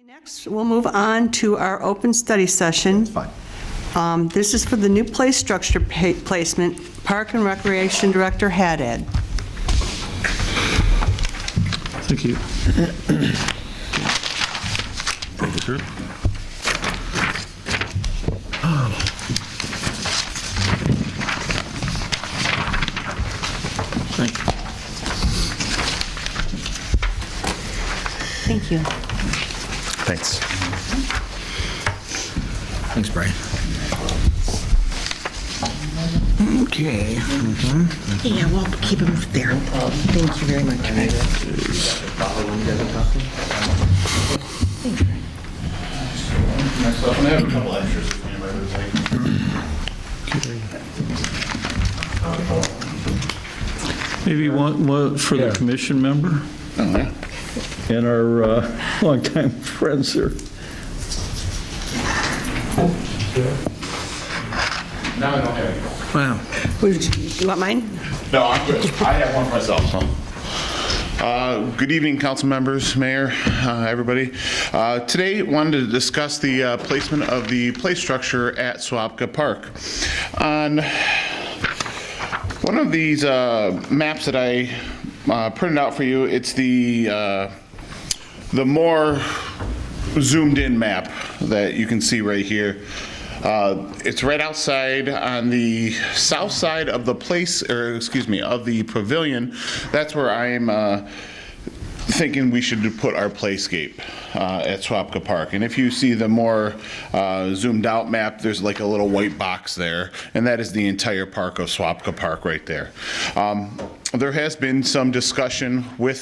Next, we'll move on to our open study session. Fine. This is for the new play structure placement, Park and Recreation Director Haddad. Thank you. Thank you, sir. Thank you. Thank you. Thanks. Thanks, Brian. Okay. Yeah, we'll keep them there. Thank you very much. Myself, and I have a couple extras if anybody would like. Maybe one for the commission member Oh, yeah. and our longtime friends here. No, I don't have any. Wow. You want mine? No, I'm good. I have one myself. Good evening, council members, mayor, everybody. Today, wanted to discuss the placement of the play structure at Swapka Park. On one of these maps that I printed out for you, it's the more zoomed in map that you can see right here. It's right outside on the south side of the place, or excuse me, of the pavilion. That's where I'm thinking we should put our playscape at Swapka Park. And if you see the more zoomed out map, there's like a little white box there, and that is the entire park of Swapka Park right there. There has been some discussion with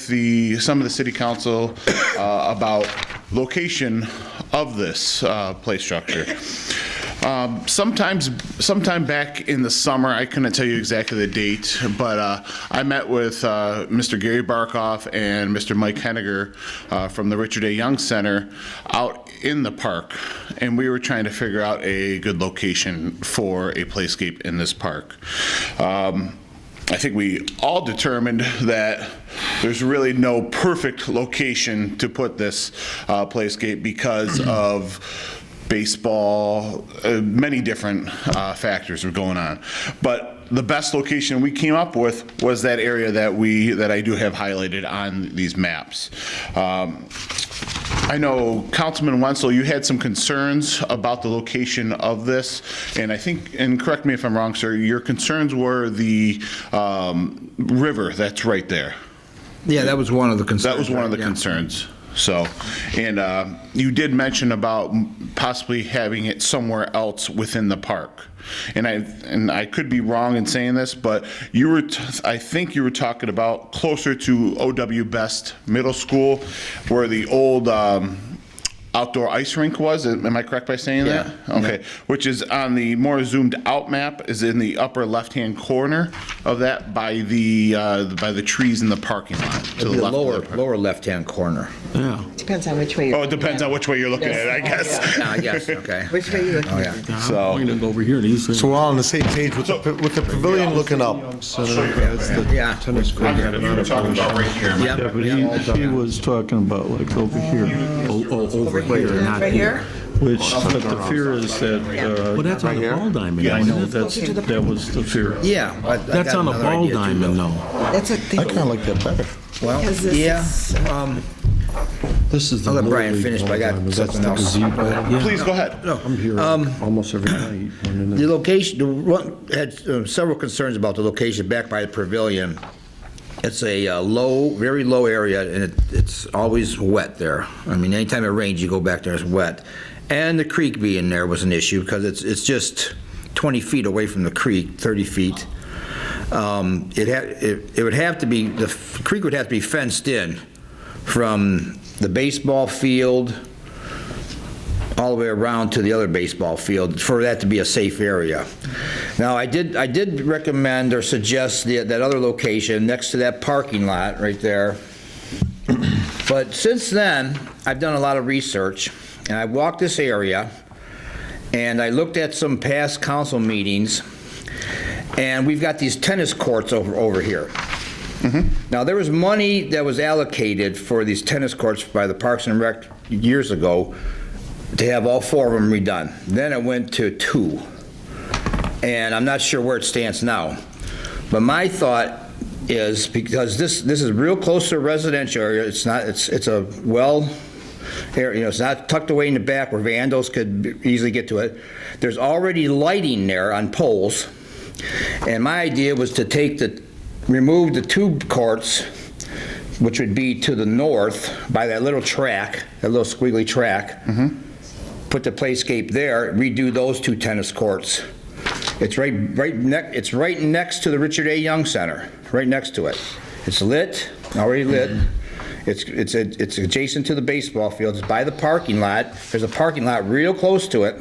some of the city council about location of this play structure. Sometime back in the summer, I couldn't tell you exactly the date, but I met with Mr. Gary Barkoff and Mr. Mike Henniger from the Richard A. Young Center out in the park, and we were trying to figure out a good location for a playscape in this park. I think we all determined that there's really no perfect location to put this playscape because of baseball, many different factors are going on. But the best location we came up with was that area that I do have highlighted on these maps. I know Councilman Wenzel, you had some concerns about the location of this, and I think, and correct me if I'm wrong, sir, your concerns were the river that's right there. Yeah, that was one of the concerns. That was one of the concerns. So, and you did mention about possibly having it somewhere else within the park. And I could be wrong in saying this, but you were, I think you were talking about closer to O.W. Best Middle School, where the old outdoor ice rink was. Am I correct by saying that? Okay. Yeah. Which is on the more zoomed out map, is in the upper left-hand corner of that by the trees in the parking lot. To the lower left-hand corner. Yeah. Depends on which way you're it depends on which way you're looking at it, I guess. I guess, okay. Which way you're looking at it. So, I'm going to go over here. So we're all on the same page with the pavilion looking up. Yeah. Tennis court. you were talking about right here. Yep. Yeah, but he was talking about like over here. Over here, not Right here? Which, but the fear is that, Well, that's on the ball diamond. I know, isn't it? that was the fear. Yeah. That's on the ball diamond, though. That's a I thing. kind of like that better. Well, Because this yeah. is- This is the I'll let Little Brian League finish, but I ball got diamond. something That's else. the gazebo. Yeah. Please go ahead. I'm here almost every night. The location, had several concerns about the location back by the pavilion. It's a very low area, and it's always wet there. I mean, anytime it rains, you go back there, it's wet. And the creek being there was an issue, because it's just 20 feet away from the creek, 30 feet. It would have to be, the creek would have to be fenced in from the baseball field all the way around to the other baseball field for that to be a safe area. Now, I did recommend or suggest that other location next to that parking lot right there. But since then, I've done a lot of research, and I walked this area, and I looked at some past council meetings, and we've got these tennis courts over here. Now, there was money that was allocated for these tennis courts by the Parks and Rec years ago to have all 4 of them redone. Then it went to 2. And I'm not sure where it stands now. But my thought is, because this is real close to a residential area, it's a well area, it's not tucked away in the back where vandals could easily get to it. There's already lighting there on poles, and my idea was to remove the 2 courts, which would be to the north by that little track, that little squiggly track, put the playscape there, redo those 2 tennis courts. It's right next to the Richard A. Young Center, right next to it. It's lit, already lit. It's adjacent to the baseball field. It's by the parking lot. There's a parking lot real close to it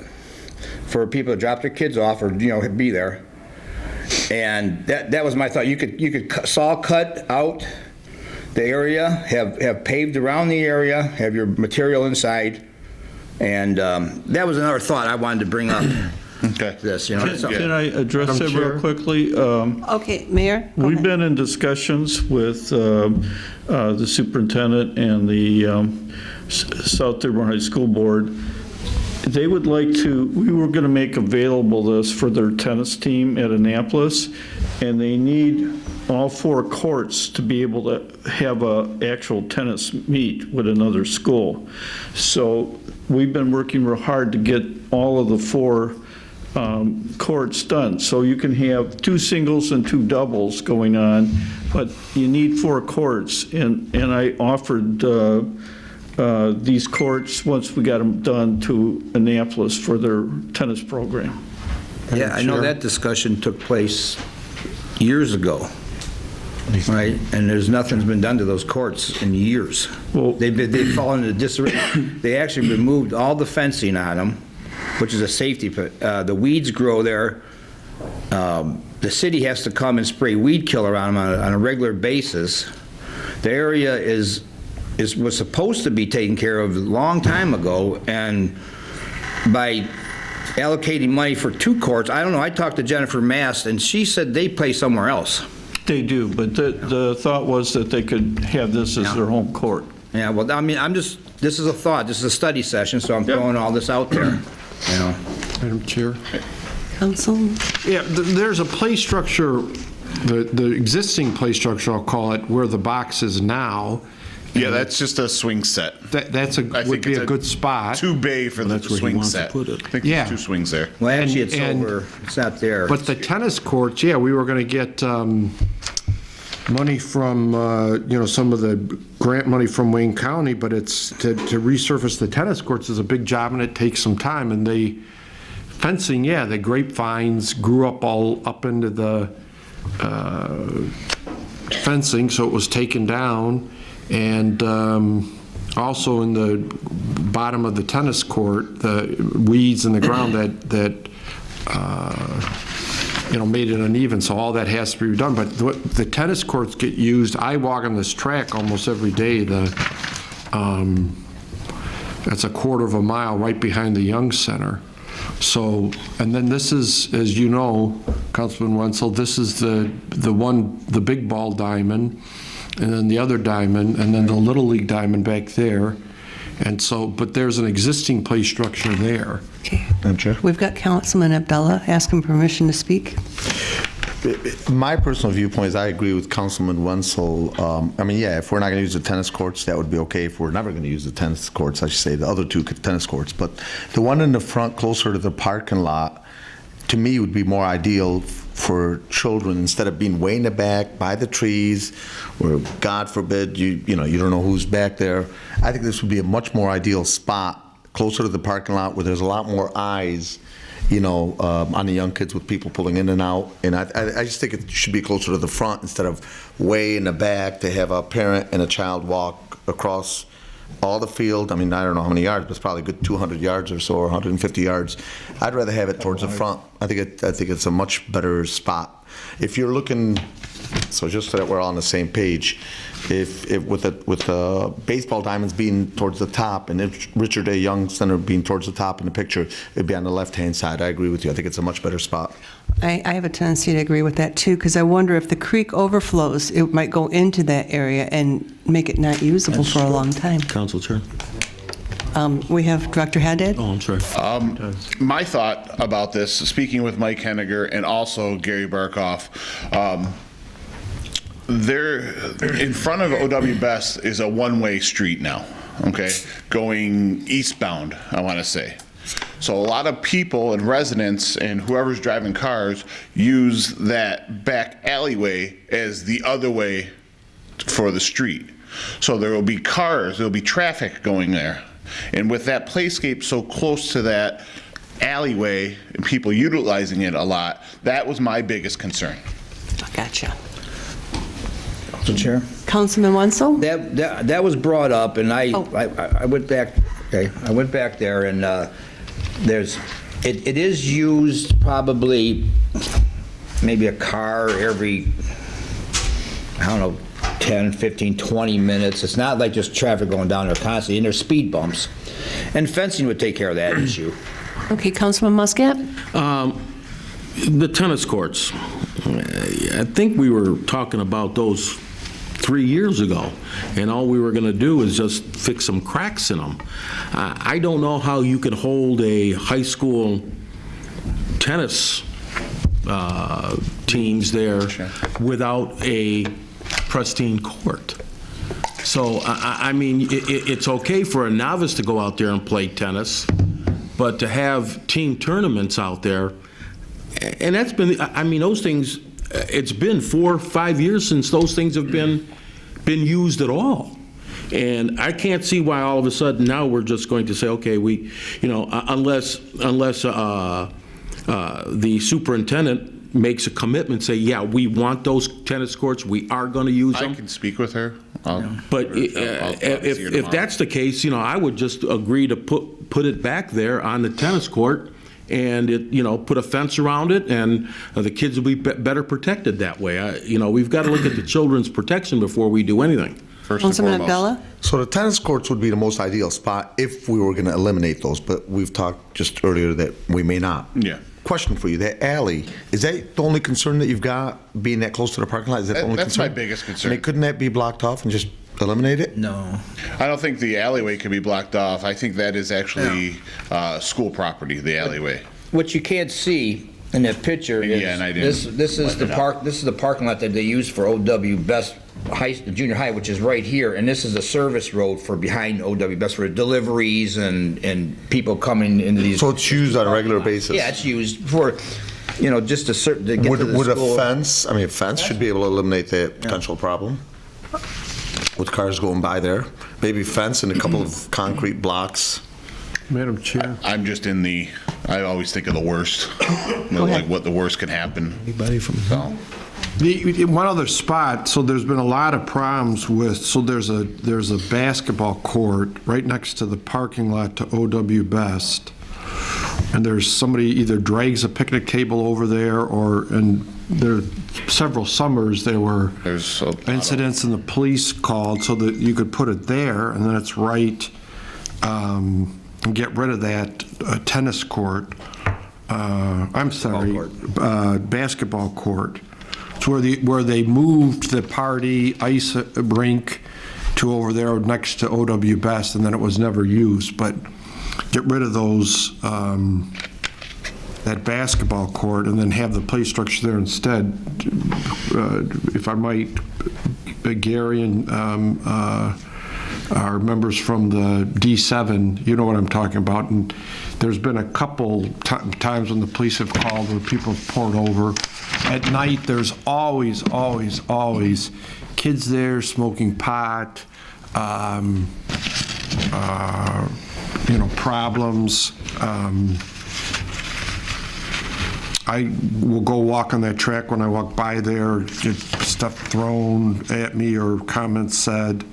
for people to drop their kids off or be there. And that was my thought. You could saw cut out the area, have paved around the area, have your material inside, and that was another thought I wanted to bring up. Okay. This, Can I address that real quickly? Okay, Mayor? Go We've ahead. been in discussions with the superintendent and the South Dearborn Heights School Board. They would like to, we were going to make available this for their tennis team at Annapolis, and they need all 4 courts to be able to have an actual tennis meet with another school. So we've been working real hard to get all of the 4 courts done. So you can have 2 singles and 2 doubles going on, but you need 4 courts. And I offered these courts, once we got them done, to Annapolis for their tennis program. Yeah, I know that discussion took place years ago, right? And nothing's been done to those courts in years. Well- They've fallen into disarray. They actually removed all the fencing on them, which is a safety, the weeds grow there. The city has to come and spray weed killer on them on a regular basis. The area was supposed to be taken care of a long time ago, and by allocating money for 2 courts, I don't know, I talked to Jennifer Mast, and she said they play somewhere else. They do, but the thought was that they could have this as their home court. Yeah, well, I mean, this is a thought, this is a study session, so I'm throwing all this out there, you know. Madam Chair? Council? Yeah, there's a play structure, the existing play structure, I'll call it, where the box is now. Yeah, that's just a swing set. Would be a good spot. 2 bay for the That's where he swing wants to set. put it. I think Yeah. there's 2 swings there. Well, actually, it's And- over, it's not there. But the tennis courts, yeah, we were going to get money from, some of the grant money from Wayne County, but it's, to resurface the tennis courts is a big job, and it takes some time. And fencing, yeah, the grapevines grew up all up into the fencing, so it was taken down. And also in the bottom of the tennis court, the weeds in the ground that made it uneven, so all that has to be redone. But the tennis courts get used, I walk on this track almost every day. That's a 1/4 mile right behind the Young Center. So, and then this is, as you know, Councilman Wenzel, this is the big ball diamond, and then the other diamond, and then the Little League diamond back there. And so, but there's an existing play structure there. Okay. Madam Chair? We've got Councilman Abdullah asking permission to speak. My personal viewpoint is I agree with Councilman Wenzel. If we're not going to use the tennis courts, that would be okay. If we're never going to use the tennis courts, I should say, the other 2 tennis courts. But the one in the front, closer to the parking lot, to me would be more ideal for children, instead of being way in the back by the trees, where God forbid you don't know who's back there. I think this would be a much more ideal spot, closer to the parking lot, where there's a lot more eyes, on the young kids, with people pulling in and out. And I just think it should be closer to the front instead of way in the back, to have a parent and a child walk across all the field. I mean, I don't know how many yards, but it's probably a good 200 yards or so, or 150 yards. I'd rather have it towards the front. I think it's a much better spot. If you're looking So just so that we're all on the same page, if with the baseball diamonds being towards the top and if Richard A. Young Center being towards the top in the picture, it'd be on the left-hand side. I agree with you. I think it's a much better spot. I have a tendency to agree with that, too, because I wonder if the creek overflows, it might go into that area and make it not usable for a long time. Council Chair. We have Director Haddad. Oh, I'm sorry. My thought about this, speaking with Mike Henniger and also Gary Barkoff, there, in front of O.W. Best is a one-way street now, okay, going eastbound, I want to say. So a lot of people and residents and whoever's driving cars use that back alleyway as the other way for the street. So there will be cars, there'll be traffic going there. And with that playscape so close to that alleyway and people utilizing it a lot, that was my biggest concern. Gotcha. Council Chair? Councilman Wenzel? That was brought up, and I went back, okay, I went back there, and it is used probably maybe a car every, I don't know, 10, 15, 20 minutes. It's not like just traffic going down there constantly, and there's speed bumps. And fencing would take care of that issue. Okay, Councilman Muscat? The tennis courts, I think we were talking about those 3 years ago, and all we were going to do is just fix some cracks in them. I don't know how you could hold a high school tennis teams there without a pristine court. So, I mean, it's okay for a novice to go out there and play tennis, but to have team tournaments out there, and that's been, I mean, those things, it's been 4 or 5 years since those things have been used at all. And I can't see why all of a sudden now we're just going to say, okay, we, you know, unless the superintendent makes a commitment, say, yeah, we want those tennis courts, we are going to use them. I can speak with her. But if that's the case, you know, I would just agree to put it back there on the tennis court and, you know, put a fence around it, and the kids will be better protected that way. You know, we've got to look at the children's protection before we do anything. First and Councilman foremost. Abdullah? So the tennis courts would be the most ideal spot if we were going to eliminate those, but we've talked just earlier that we may not. Yeah. Question for you, that alley, is that the only concern that you've got, being that close to the parking lot? Is that the only That's concern? my biggest concern. I mean, couldn't that be blocked off and just eliminate it? No. I don't think the alleyway could be blocked off. I think that is actually school property, the alleyway. What you can't see in that picture is, Yeah, and I didn't this is the park, this is the parking lot that they use for O.W. Best Junior High, which is right here, and this is the service road for behind O.W. Best for deliveries and people coming into these. So it's used on a regular basis? Yeah, it's used for, you know, just to get to the Would school. a fence, I mean, a fence should be able to eliminate that potential problem with cars going by there. Maybe fence and a couple of concrete blocks. Madam Chair. I'm just in the, I always think of the worst, like what the worst can happen. Anybody from? So, One other spot, so there's been a lot of problems with, so there's a basketball court right next to the parking lot to O.W. Best, and there's somebody either drags a picnic table over there, and there several summers there were there's a lot of- incidents and the police called so that you could put it there, and then it's right, and get rid of that tennis court. I'm sorry, basketball court. It's where they moved the party ice rink to over there next to O.W. Best, and then it was never used. But get rid of those, that basketball court, and then have the play structure there instead. If I might, Gary and our members from the D7, you know what I'm talking about, and there's been a couple times when the police have called where people have poured over. At night, there's always kids there smoking pot, you know, problems. I will go walk on that track when I walk by there, get stuff thrown at me or comments said.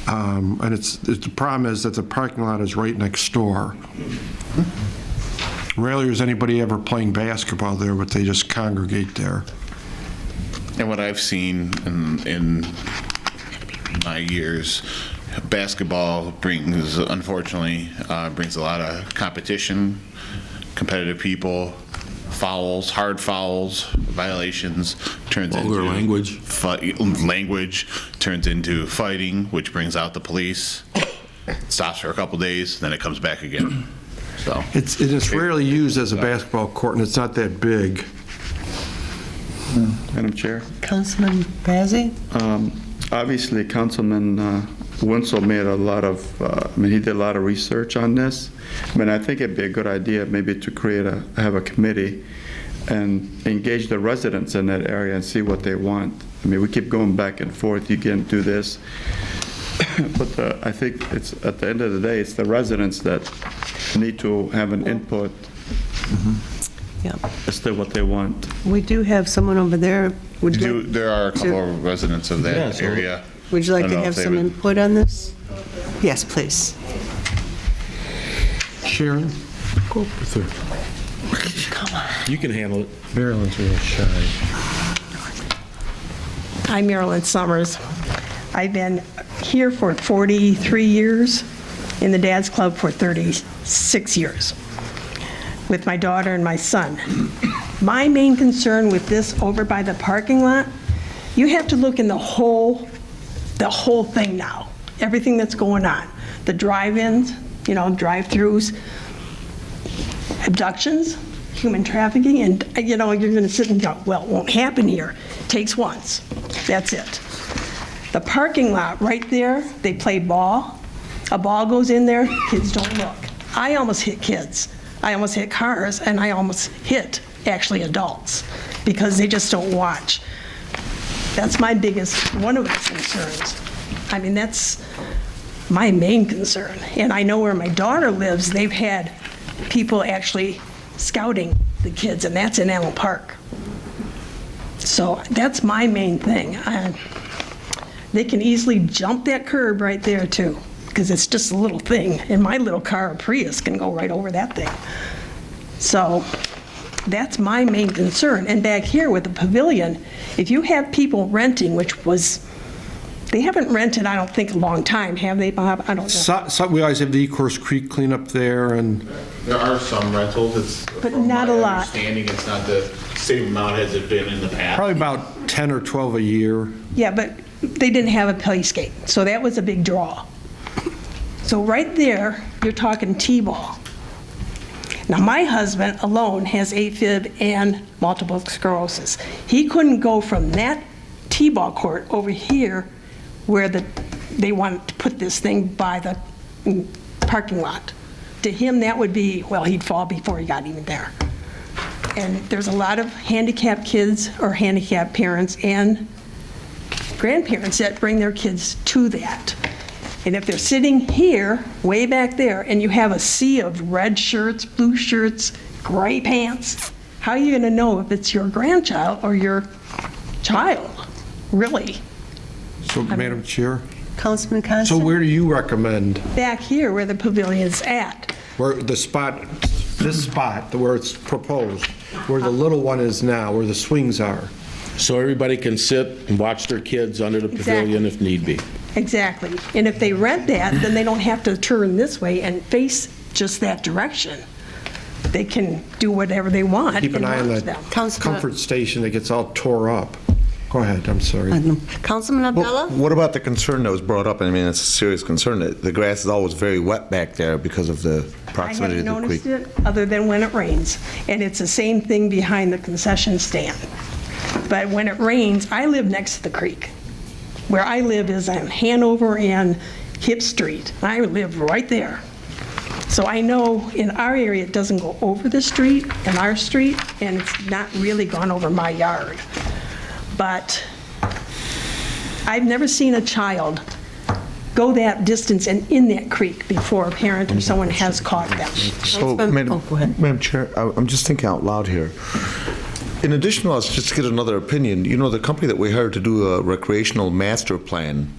And the problem is that the parking lot is right next door. Rarely is anybody ever playing basketball there, but they just congregate there. And what I've seen in my years, basketball unfortunately, brings a lot of competition, competitive people, fouls, hard fouls, violations, turns Vulgar into language. Language turns into fighting, which brings out the police. Stops for a couple days, then it comes back again. So It's rarely used as a basketball court, and it's not that big. Madam Chair, Councilman Bazey? obviously Councilman Wenzel made a lot of, he did a lot of research on this. I think it'd be a good idea maybe to have a committee and engage the residents in that area and see what they want. We keep going back and forth, you can't do this. But I think it's, at the end of the day, it's the residents that need to have an input Yeah. as to what they want. We do have someone over there. There are a couple of residents of that area. Would you like I to don't know have if they some would- input on this? Yes, please. Sharon, go up with her. You can handle it. Marilyn's real shy. I'm Marilyn Summers. I've been here for 43 years, in the Dad's Club for 36 years, with my daughter and my son. My main concern with this over by the parking lot, you have to look in the whole thing now, everything that's going on. The drive-ins, drive-throughs, abductions, human trafficking, and, you're going to sit and go, well, it won't happen here. Takes once. That's it. The parking lot right there, they play ball. A ball goes in there, kids don't look. I almost hit kids. I almost hit cars, and I almost hit, actually, adults, because they just don't watch. That's one of my concerns. That's my main concern. And I know where my daughter lives, they've had people actually scouting the kids, and that's in Allen Park. So that's my main thing. They can easily jump that curb right there too, because it's just a little thing. And my little car, a Prius, can go right over that thing. So that's my main concern. And back here with the pavilion, if you have people renting, they haven't rented, I don't think, a long time, have they, Bob? I don't know. We always have the Ecorse Creek cleanup there, and There are some rentals, But not a lot. From my understanding, it's not the same amount as it's been in the past. probably about 10 or 12 a year. Yeah, but they didn't have a playscape, so that was a big draw. So right there, you're talking T-ball. Now, my husband alone has AFib and multiple sclerosis. He couldn't go from that T-ball court over here where they wanted to put this thing by the parking lot. To him, that would be, well, he'd fall before he got even there. And there's a lot of handicapped kids or handicapped parents and grandparents that bring their kids to that. And if they're sitting here, way back there, and you have a sea of red shirts, blue shirts, gray pants, how are you going to know if it's your grandchild or your child, really? So, Madam Chair, Councilman so Constant? where do you recommend, Back here where the pavilion's at. where this spot, where it's proposed, where the little one is now, where the swings are? So everybody can sit and watch their kids under the pavilion if need be. Exactly. And if they rent that, then they don't have to turn this way and face just that direction. They can do whatever they want. Keep an and eye on watch that them. comfort station that gets all tore up. Go ahead, I'm sorry. Councilman Abdullah? What about the concern that was brought up? It's a serious concern. The grass is always very wet back there because of the proximity I to the haven't creek. noticed it, other than when it rains. And it's the same thing behind the concession stand. But when it rains, I live next to the creek. Where I live is on Hanover and Hip Street. I live right there. So I know in our area, it doesn't go over the street, in our street, and it's not really gone over my yard. But I've never seen a child go that distance and in that creek before a parent or someone has caught them. So, Go ahead. Madam Chair, I'm just thinking out loud here. In addition to us, just to get another opinion, the company that we hired to do a recreational master plan,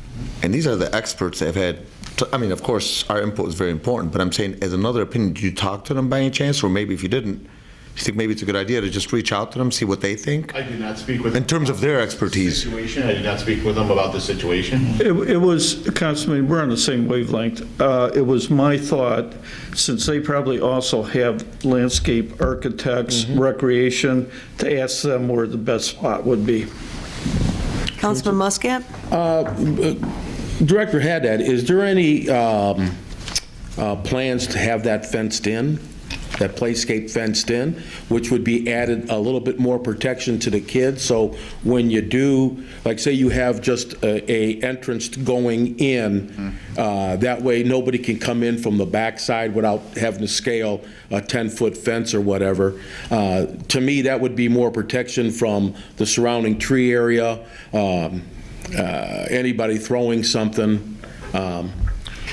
and these are the experts that have had, of course, our input is very important, but I'm saying as another opinion, did you talk to them by any chance? Or maybe if you didn't, You think maybe it's a good idea to just reach out to them, see what they think? I did not speak with In terms of their expertise. situation. I did not speak with them about the situation. It was, Councilman, we're on the same wavelength. It was my thought, since they probably also have landscape architects, recreation, to ask them where the best spot would be. Councilman Muscat? Director Haddad, is there any plans to have that fenced in, that playscape fenced in, which would be added a little bit more protection to the kids? So when you do, like say you have just a entrance going in, that way nobody can come in from the backside without having to scale a 10-foot fence or whatever. To me, that would be more protection from the surrounding tree area, anybody throwing something.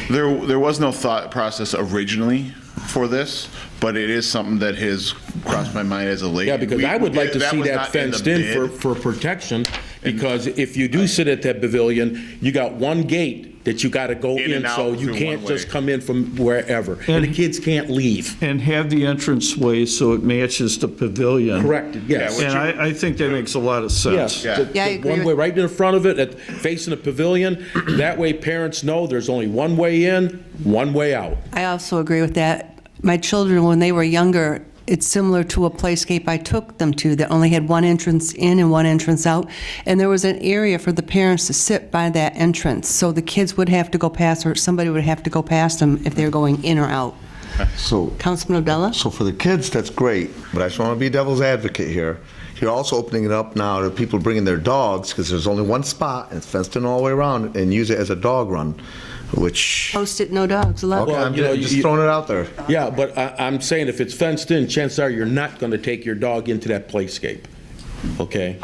There was no thought process originally for this, but it is something that has crossed my mind as of late. Yeah, because I would like to see was that not in the fenced in bid. for protection, because if you do sit at that pavilion, you got one gate that you got to go In and in, so out you through can't one way. just come in from wherever, and the kids can't leave. And have the entranceway so it matches the pavilion. Correct, yes. And I think that makes a lot of sense. Yes. Yeah. the- Yeah, I the agree one with- way right in front of it, facing the pavilion. That way parents know there's only one way in, one way out. I also agree with that. My children, when they were younger, it's similar to a playscape I took them to that only had one entrance in and one entrance out, and there was an area for the parents to sit by that entrance, so the kids would have to go past, or somebody would have to go past them if they were going in or out. So, Councilman Abdullah? so for the kids, that's great, but I just want to be devil's advocate here. You're also opening it up now to people bringing their dogs, because there's only one spot, and it's fenced in all the way around, and use it as a dog run, which, Post-it, no dogs allowed. okay, I'm you know, just you- throwing it out there. Yeah, but I'm saying if it's fenced in, chances are you're not going to take your dog into that playscape, okay?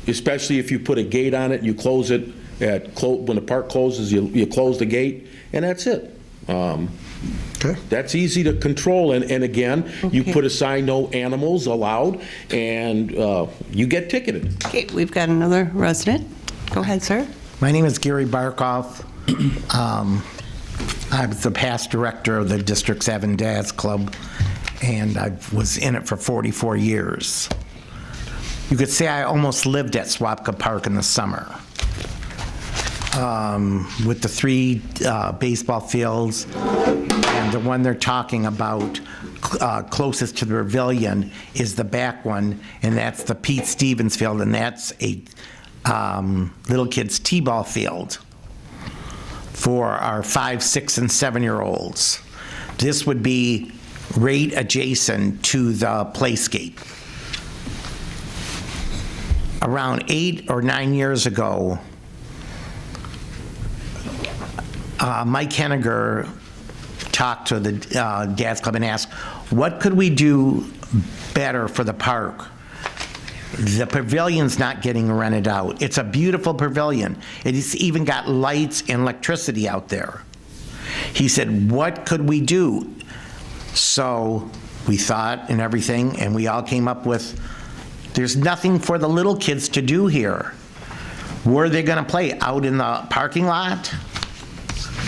Especially if you put a gate on it, you close it when the park closes, you close the gate, and that's it. Okay. That's easy to control, and again, you Okay. put a sign, no animals allowed, and you get ticketed. Okay, we've got another resident. Go ahead, sir. My name is Gary Barkoff. I was the past director of the District 7 Dads Club, and I was in it for 44 years. You could say I almost lived at Swapka Park in the summer. With the 3 baseball fields, and the one they're talking about closest to the pavilion is the back one, and that's the Pete Stevens Field, and that's a little kids' t-ball field for our 5, 6, and 7-year-olds. This would be right adjacent to the playscape. Around 8 or 9 years ago, Mike Henniger talked to the Dads Club and asked, what could we do better for the park? The pavilion's not getting rented out. It's a beautiful pavilion. It's even got lights and electricity out there. He said, what could we do? So we thought and everything, and we all came up with, there's nothing for the little kids to do here. Where are they going to play? Out in the parking lot?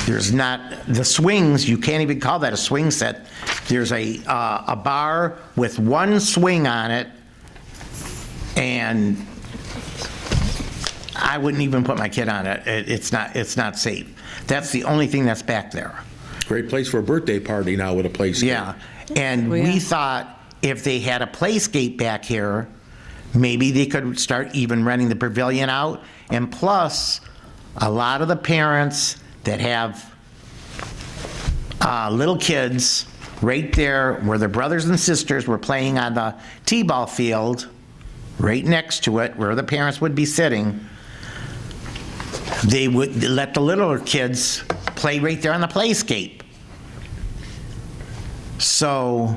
There's not, the swings, you can't even call that a swing set. There's a bar with one swing on it, and I wouldn't even put my kid on it. It's not safe. That's the only thing that's back there. Great place for a birthday party now with a playscape. Yeah, and Oh, yeah. we thought if they had a playscape back here, maybe they could start even renting the pavilion out. And plus, a lot of the parents that have little kids right there where their brothers and sisters were playing on the t-ball field, right next to it, where the parents would be sitting, they would let the littler kids play right there on the playscape. So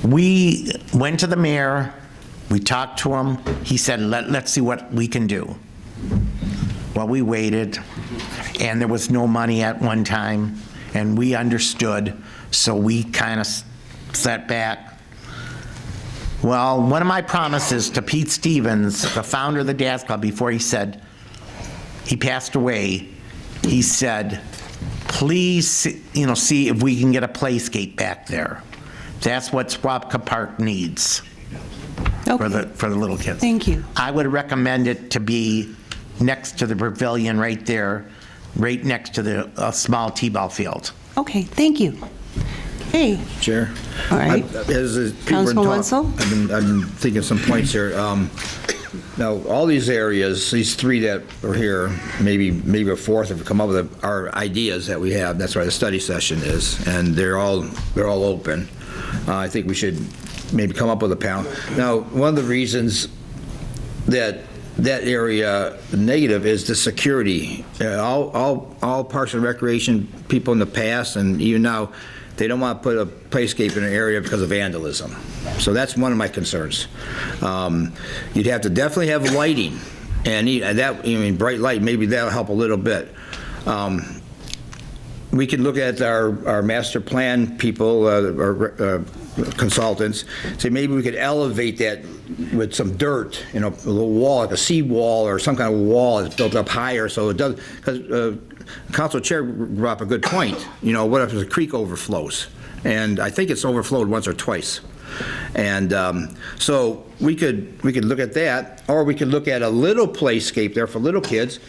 we went to the mayor, we talked to him, he said, let's see what we can do. Well, we waited, and there was no money at one time, and we understood, so we kind of sat back. Well, one of my promises to Pete Stevens, the founder of the Dads Club, before he passed away, he said, please, see if we can get a playscape back there. That's what Swapka Park needs Okay, for the little kids. thank you. I would recommend it to be next to the pavilion right there, right next to the small T-ball field. Okay, thank you. Hey, Chair? all right. As people Councilman talk, Wenzel? I've been thinking some points here. Now, all these areas, these three that are here, maybe a fourth have come up with our ideas that we have. That's why the study session is, and they're all open. I think we should maybe come up with a panel. Now, one of the reasons that area negative is the security. All Parks and Recreation people in the past and even now, they don't want to put a playscape in an area because of vandalism. So that's one of my concerns. You'd have to definitely have lighting, and bright light, maybe that'll help a little bit. We could look at our master plan people, or consultants, say maybe we could elevate that with some dirt, a little wall, like a seawall or some kind of wall that's built up higher, so it does, because Council Chair brought up a good point. What if the creek overflows? And I think it's overflowed once or twice. And so we could look at that, or we could look at a little playscape there for little kids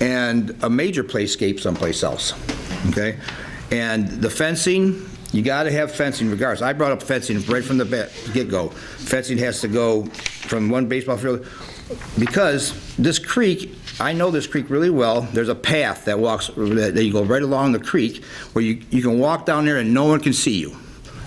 and a major playscape someplace else, okay? And the fencing, you got to have fencing regardless. I brought up fencing right from the get-go. Fencing has to go from one baseball field, because this creek, I know this creek really well. There's a path that you go right along the creek where you can walk down there and no one can see you.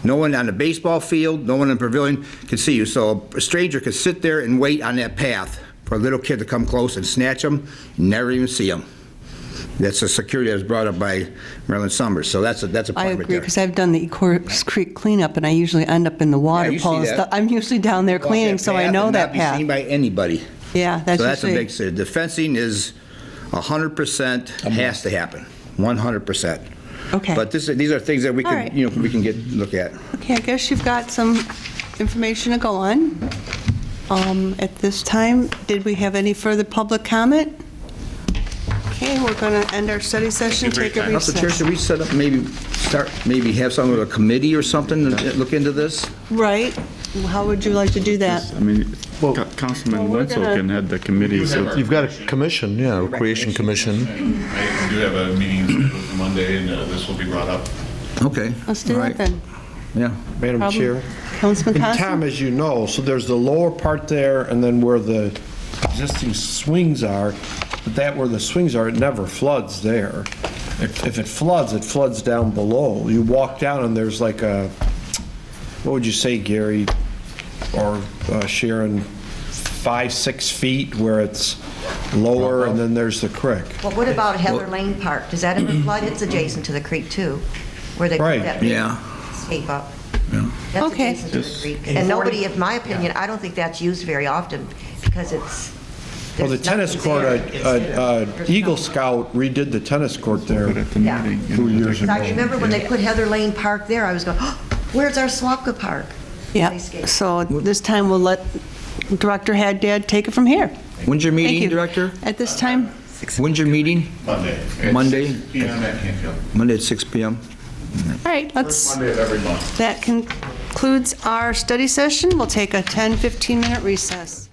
No one on the baseball field, no one in the pavilion can see you. So a stranger could sit there and wait on that path for a little kid to come close and snatch them, never even see them. That's a security that was brought up by Marilyn Summers. So that's a part I right agree, there. because I've done the Ecorse Creek cleanup, and I usually end up in the water you see pools. that. I'm usually down there Walk cleaning, that so I path know and that not be path. seen by anybody. Yeah, that's So that's a usually- big city. The fencing is 100% has to happen, 100%. Okay. But these are things that we All can, right. we can look at. Okay, I guess you've got some information to go on. At this time, did we have any further public comment? Okay, we're going to end our study session, take a Council Chair, recess. should we set up, maybe have some of a committee or something to look into this? Right. How would you like to do that? I mean, Councilman we're Wenzel gonna- can head the committee, so You've got a commission, Recreation Commission. And I do have a meeting for Monday, and this will be brought up. Okay. Let's do All that right. then. Yeah. Madam Problem? Chair. Councilman And Constant? Tom, as you know, so there's the lower part there, and then where the existing swings are, but that where the swings are, it never floods there. If it floods down below. You walk down and there's like a, what would you say, Gary, or Sharon, 5-6 feet where it's lower, and then there's the creek. Well, what about Heather Lane Park? Does that ever flood? It's adjacent to the creek, too, where they put Right. that big Yeah. escape up. That's Okay. adjacent to the creek. And nobody, in my opinion, I don't think that's used very often, because it's... Well, the there's tennis nothing court, there. There's Eagle no- Scout redid the tennis court there at the Yeah. meeting. 2 years ago. I remember when they put Heather Lane Park there, I was going, oh, where's our Swapka Park? Yeah, Playscape. so this time we'll let Director Haddad take it from here. When's your Thank meeting, you. Director? At this time, When's your meeting? Monday. Monday? 6 p.m. at Canfield. Monday at 6 p.m. all right, let's, Monday of every month. that concludes our study session. We'll take a 10, 15-minute recess.